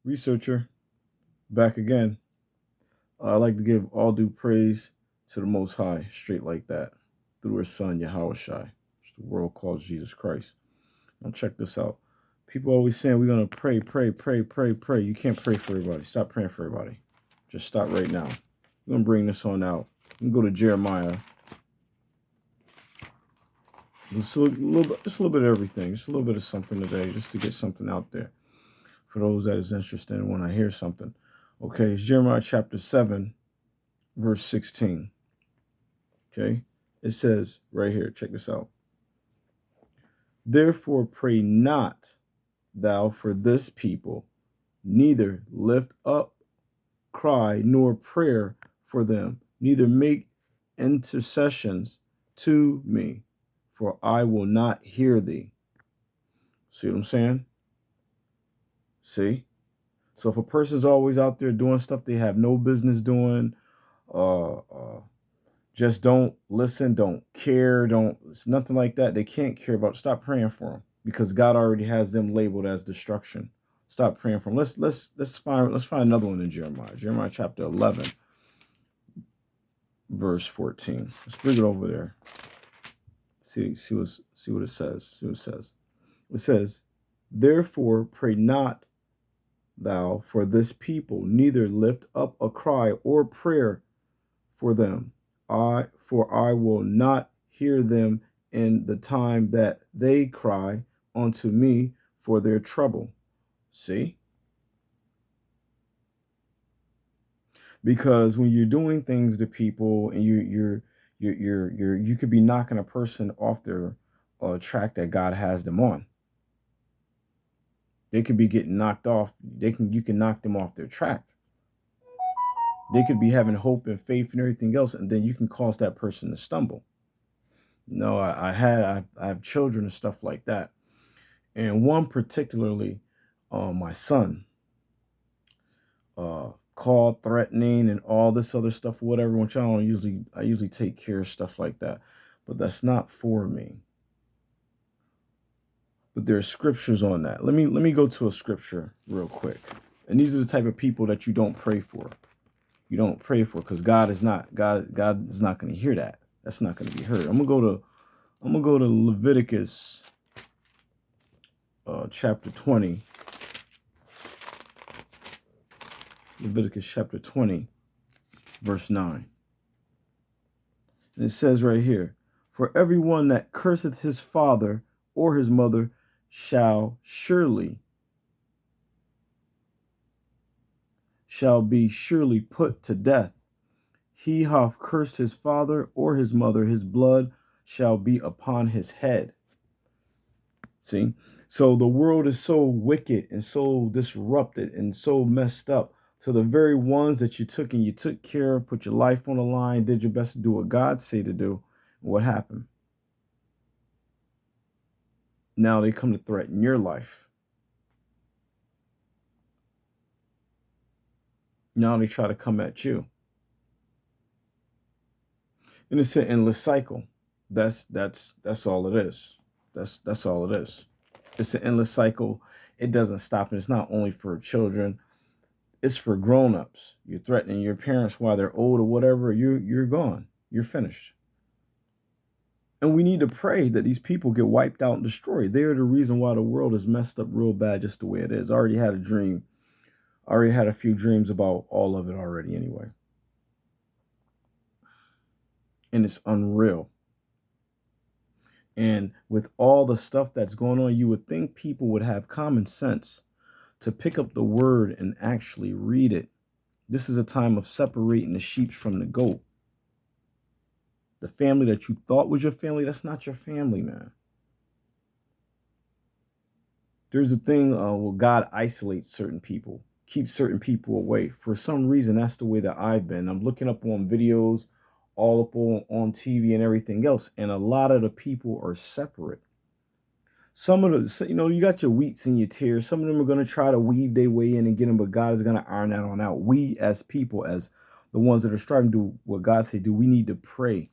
researcher, back again. I like to give all due praise to the Most High, straight like that, through His Son Yahweh Shai, which the world calls Jesus Christ. Now check this out. People always saying we're gonna pray, pray, pray, pray, pray. You can't pray for everybody. Stop praying for everybody. Just stop right now. We're gonna bring this on out. We can go to Jeremiah. Just just a little bit of everything. Just a little bit of something today, just to get something out there for those that is interested in when I hear something. Okay, it's Jeremiah chapter 7, verse 16. Okay, it says right here, check this out. Therefore, pray not thou for this people, neither lift up cry nor prayer for them, neither make intercessions to me, for I will not hear thee. See what I'm saying? See? So if a person's always out there doing stuff they have no business doing, uh, uh just don't listen, don't care, don't, it's nothing like that. They can't care about. Stop praying for them because God already has them labeled as destruction. Stop praying for them. Let's find another one in Jeremiah. Jeremiah chapter 11, verse 14. Let's bring it over there. See what it says. See what it says. It says, therefore pray not thou for this people, neither lift up a cry or prayer for them. For I will not hear them in the time that they cry unto me for their trouble. See? Because when you're doing things to people and you could be knocking a person off their track that God has them on. They could be getting knocked off. You can knock them off their track. They could be having hope and faith and everything else, and then you can cause that person to stumble. No, I have children and stuff like that, and one particularly, my son, called threatening and all this other stuff, whatever. Which I usually take care of stuff like that, but that's not for me. But there are scriptures on that. Let me go to a scripture real quick. And these are the type of people that you don't pray for. You don't pray for because God is not going to hear that. That's not going to be heard. I'm gonna go to Leviticus chapter 20. Leviticus chapter 20, verse 9. And it says right here, for everyone that curseth his father or his mother shall be surely put to death. He hath cursed his father or his mother, his blood shall be upon his head. See? So the world is so wicked and so disrupted and so messed up. So the very ones that you took care of, put your life on the line, did your best to do what God said to do. What happened? Now they come to threaten your life. Now they try to come at you. And it's an endless cycle. That's all it is. That's all it is. It's an endless cycle. It doesn't stop. And it's not only for children. It's for grown-ups. You're threatening your parents while they're old or whatever. You're gone. You're finished. And we need to pray that these people get wiped out and destroyed. They are the reason why the world is messed up real bad just the way it is. I already had a dream. I already had a few dreams about all of it already anyway. And it's unreal. And with all the stuff that's going on, you would think people would have common sense to pick up the word and actually read it. This is a time of separating the sheep from the goat. The family that you thought was your family, that's not your family, man. There's a thing where God isolates certain people, keeps certain people away. For some reason, that's the way that I've been. I'm looking up on videos, all up on TV and everything else, and a lot of the people are separate. Some of the, you got your wheats and your tears. Some of them are going to try to weave their way in and get them, but God is going to iron that on out. We as people, as the ones that are striving to do what God say do, we need to pray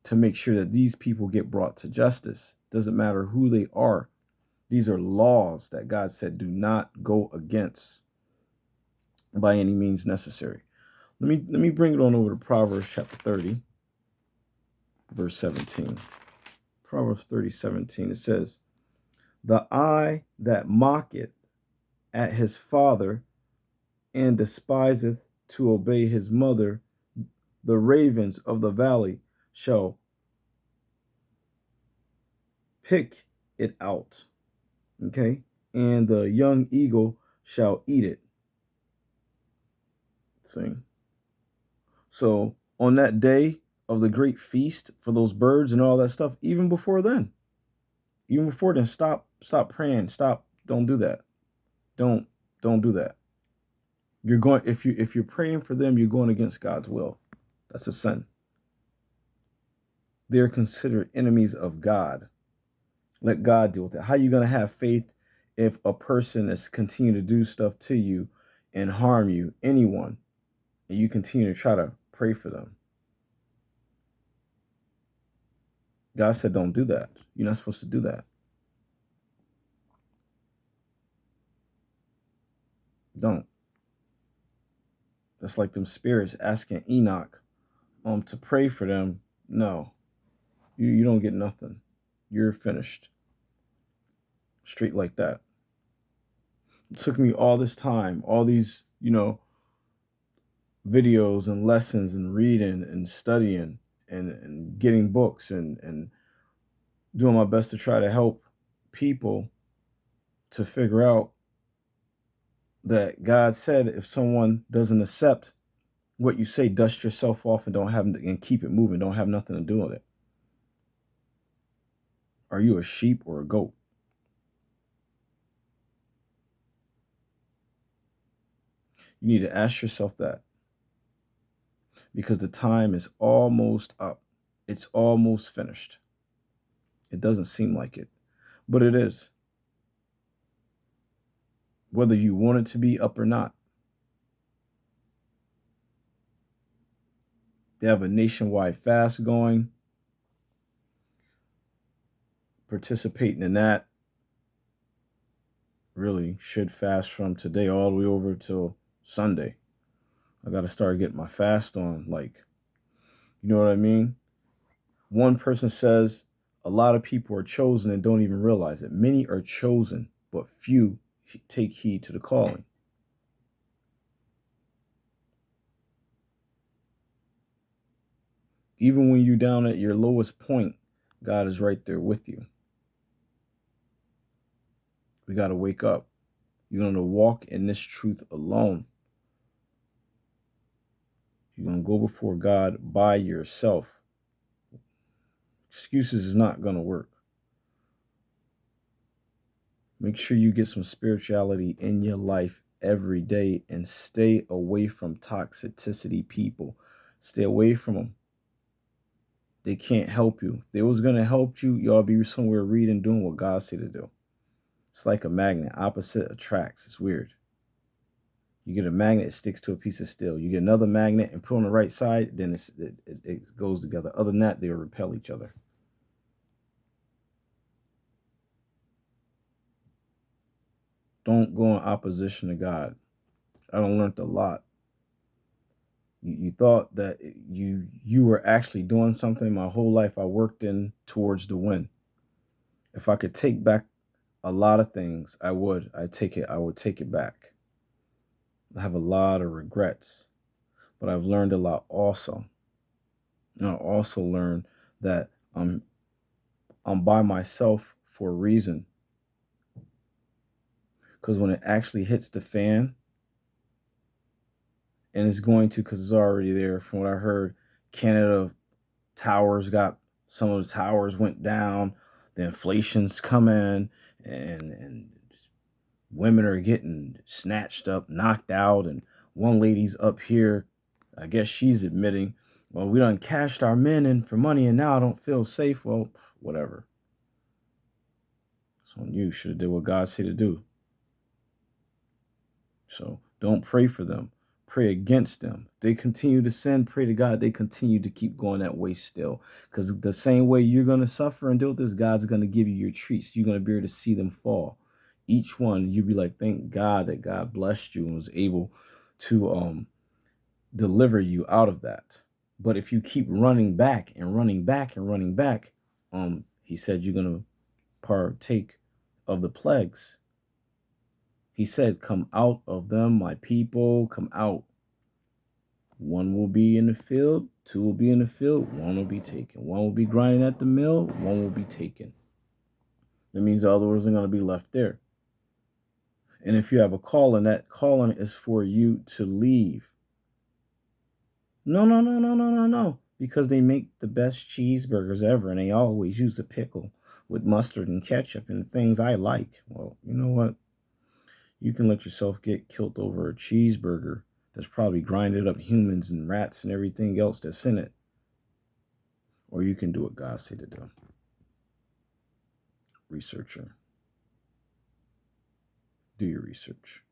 to make sure that these people get brought to justice. Doesn't matter who they are. These are laws that God said do not go against. by any means necessary. Let me bring it on over to Proverbs chapter 30, verse 17. Proverbs 30:17. It says, "The eye that mocketh at his father and despiseth to obey his mother, the ravens of the valley shall pick it out." Okay? "And the young eagle shall eat it." See? So on that day of the great feast for those birds and all that stuff, even before then, stop praying. Don't do that. Don't don't do that. You're going if you're praying for them, you're going against God's will. That's a sin. They're considered enemies of God. Let God deal with it. How are you going to have faith if a person is continuing to do stuff to you and harm you, anyone, and you continue to try to pray for them? God said, don't do that. You're not supposed to do that. Don't. That's like them spirits asking Enoch to pray for them. No, you don't get nothing. You're finished. Straight like that. It took me all this time, all these, videos and lessons and reading and studying and getting books and doing my best to try to help people to figure out that God said if someone doesn't accept what you say, dust yourself off and don't have and keep it moving. Don't have nothing to do with it. Are you a sheep or a goat? You need to ask yourself that because the time is almost up. It's almost finished. It doesn't seem like it, but it is. Whether you want it to be up or not. They have a nationwide fast going. Participating in that. Really should fast from today all the way over till Sunday. I got to start getting my fast on. Like, you know what I mean? One person says a lot of people are chosen and don't even realize it. Many are chosen, but few take heed to the calling. Even when you're down at your lowest point, God is right there with you. We got to wake up. You're going to walk in this truth alone. You're going to go before God by yourself. Excuses is not going to work. Make sure you get some spirituality in your life every day and stay away from toxicity people. Stay away from them. They can't help you. If they was going to help you, y'all be somewhere reading, doing what God said to do. It's like a magnet. Opposite attracts. It's weird. You get a magnet, it sticks to a piece of steel. You get another magnet and put on the right side, then it goes together. Other than that, they'll repel each other. Don't go in opposition to God. I done learned a lot. You thought that you were actually doing something. My whole life I worked in towards the win. If I could take back a lot of things, I would. I would take it back. I have a lot of regrets, but I've learned a lot also. And I also learned that I'm by myself for a reason. Because when it actually hits the fan, and it's going to, because it's already there. From what I heard, Canada towers got, some of the towers went down. The inflation's coming, and women are getting snatched up, knocked out, and one lady's up here. I guess she's admitting, well, we done cashed our men in for money, and now I don't feel safe. Well, whatever. It's on you. Should have did what God said to do. So don't pray for them. Pray against them. If they continue to sin, pray to God. They continue to keep going that way still. Because the same way you're going to suffer and deal with this, God's going to give you your treats. You're going to be able to see them fall. Each one, you'll be like, thank God that God blessed you and was able to deliver you out of that. But if you keep running back and running back and running back, he said you're going to partake of the plagues. He said, come out of them, my people, come out. One will be in the field, two will be in the field, one will be taken. One will be grinding at the mill, one will be taken. That means the others are going to be left there. And if you have a calling, that calling is for you to leave. No. Because they make the best cheeseburgers ever, and they always use a pickle with mustard and ketchup and things I like. Well, you know what? You can let yourself get killed over a cheeseburger that's probably grinded up humans and rats and everything else that's in it. Or you can do what God said to do. Researcher. Do your research.